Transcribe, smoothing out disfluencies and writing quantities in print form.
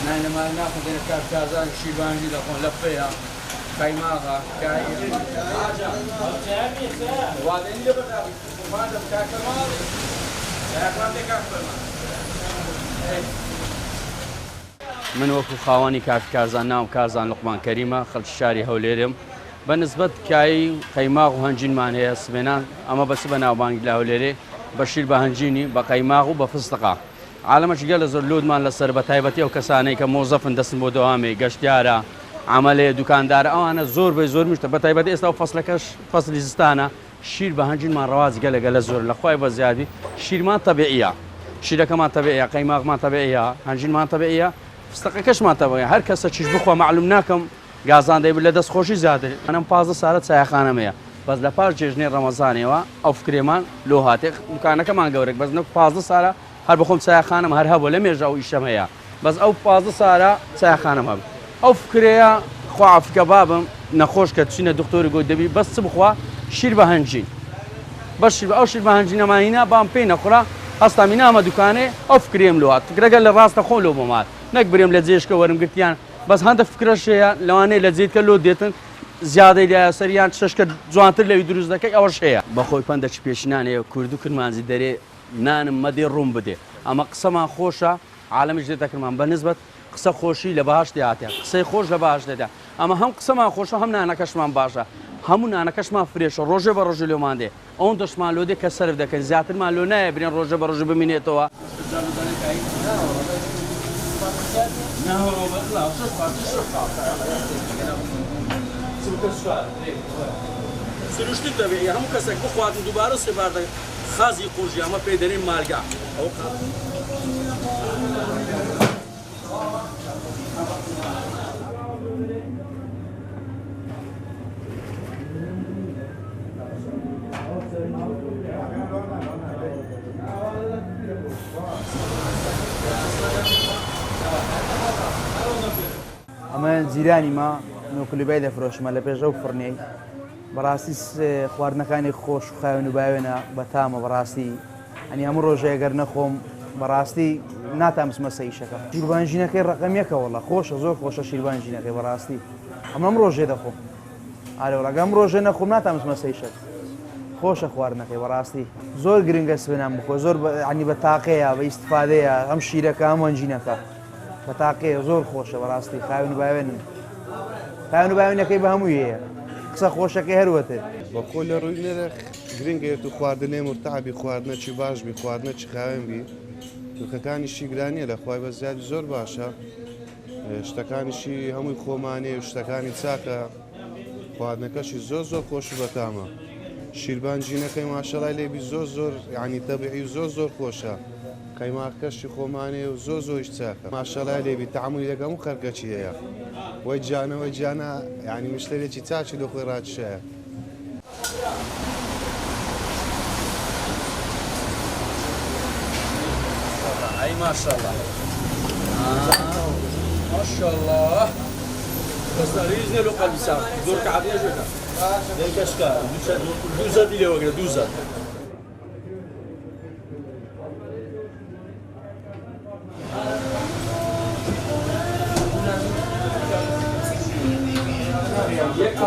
نحن ما ناخذ كاركازان شيبانجي لخون لفيها قيماغا كاي وبعدين اللي بدأ وهذا كاكمال من وەکو خاوەنی کارزان ناوم کارزان لوقمان کەریمە خەڵکی شاری هەولێرم بەنسبەت کایی قەیماغ و هەنجینمان هەیە سبێنان ئەمە بەس بە ناوبانگی لە هەولێرێ بەشیر بە هەنجینی بە قەیماغ و بە فستقا عالەمەش گەلە زۆر لودمان لەسەر بە تایبەتی ئەو کەسانەی کە مۆزەفن دەستن بۆ دەوامی گەشتیارە عملەیە دوکاندارە ئەوانە زۆر بەی زۆر میشتە بە تایبەتی ئێستا و فەسلەکەش فەسلی زستانە شیر بە هەنجینمان ڕەواز گەلە زۆر لەخوای بە زیادی شیرمان تەبیعیە شیرەکەمان تەبیعیە قەیماغمان تەبیعیە هەنجینمان تەبیعیە فستقەکەشمان تەبیعیە هەر کەسە چیش بخوا معلوم ناکەم گازان دەیبێت لە دەستخۆشی زیاتر ئەم 15 ساڵە چایەخانەمەیە بەس لە پاش جێژنەی ڕەمەزانەوە ئەو فکرێمان لۆ هاتێ دوکانەکەمان گەورێک بەس 15 ساڵە هەر بخۆم چایەخانەم هەر هەبوو لە مێژە و ئیشەم هەیە بەس ئەو 15 ساڵە چایەخانەم هەبوو ئەو فکرەیە خوافکە بابم نەخۆش کە چینە دکتۆری گۆی دەبی بەس چ بخوا شیر بە هەنجین بەشیر ئەو شیر بە هەنجینەمانینە بام پێی نەخورا هەستامی نامە دوکانێ ئەو فکرێم لۆ هات فکرەگەر لە ڕاستە خۆ لۆ بۆمات نەک برێم لە جێشکە وەرم گرتیان بەس هەندە فکرەشەیە لەوانەیە لە جێتکە لۆ دێتن زیادەی لە سەریان شەشکە جوانتر لەوی دروست دەکەی ئەوەش هەیە بەخۆی پەندەچ پێشینانەیە کورد و کرمانجی دەرێ نانم مەدێ ڕوون بدێ ئەمە قسەمان خۆشە عالەمیش دێتەکرمان بەنسبەت قسە خۆشی لە بەهاشتی هاتیان قسەی خۆش لە بەهاشتدا ئەمە هەم قسەمان خۆشە هەم نانەکەشمان باشە هەموو نانەکەشمان فرێشە ڕۆژێ بە ڕۆژە لێمان دێ ئەوەن دەشمان لۆ دێ کە سەرف دەکەن زیاترمان لۆ نایە برێن ڕۆژە بە ڕۆژە ببینێتەوە سروشتی دەبێ هەموو کەسێک بخواتن دووبارە سێباردە خازی قوژی ئەمە پێی دەرێن مالگا ئەو ئەمە جیرانی ما نۆکلوبای دەفرۆشمە لە پێش ئەو فڕنەی بەڕاستی خواردنەکانی خۆش و خاوێن و باوێنە بەتامە بەڕاستی ئەنی هەموو ڕۆژەیە گەر نەخۆم بەڕاستی ناتامسمە سەیشەکە شیربانژینەکەی ڕقەمیەکە وەڵا خۆشە زۆر خۆشە شیربانژینەکەی بەڕاستی ئەمەم ڕۆژێ دەخۆم ئارێوەڕەگەم ڕۆژێ نەخۆم ناتامسمە سەیشەکە خۆشە خواردنەکەی بەڕاستی زۆر گرنگە سبێنام بخۆ زۆر عنی بە تاقەیە بە ئیسفادەیە ئەم شیرەکە ئەم وەنجینەکە بە تاقەیە زۆر خۆشە بەڕاستی خاوێن و باوێنن خاوێن و باوێنەکەی بە هەمووی هەیە قسە خۆشەکەی هەروەتر بەخۆ لە ڕووی نێرە گرنگێت و خواردنێ مرتعبی خواردنە چی باش بی خواردنە چی خاوێن بی دوکەکانیشی گرانیە لە خوای بە زیادی زۆر باشە شتەکانیشی هەمووی خۆمانێ و شتەکانی چاکە خواردنەکەشی زۆر خۆش و بەتامە شیربانجینەکەی ماشەڵای لێبی زۆر یعنی تەبیعی و زۆر خۆشە قەیماغکەشی خۆمانێ و زۆریش چاکە ماشەڵای لێبی تەعاملی لەگەڵ هەموو خەرکەچی هەیە وەی جانەوەی جانە یعنی مشتێکی چاچی لە خۆی ڕاتشەیە ئەی ماشەڵڵا ماشەڵڵا بەستەریزنە لۆ قەلبیسا زۆر کەعبیە ژێکە دەیکەشکە دووزەدی لێوەگرە دووزەد یک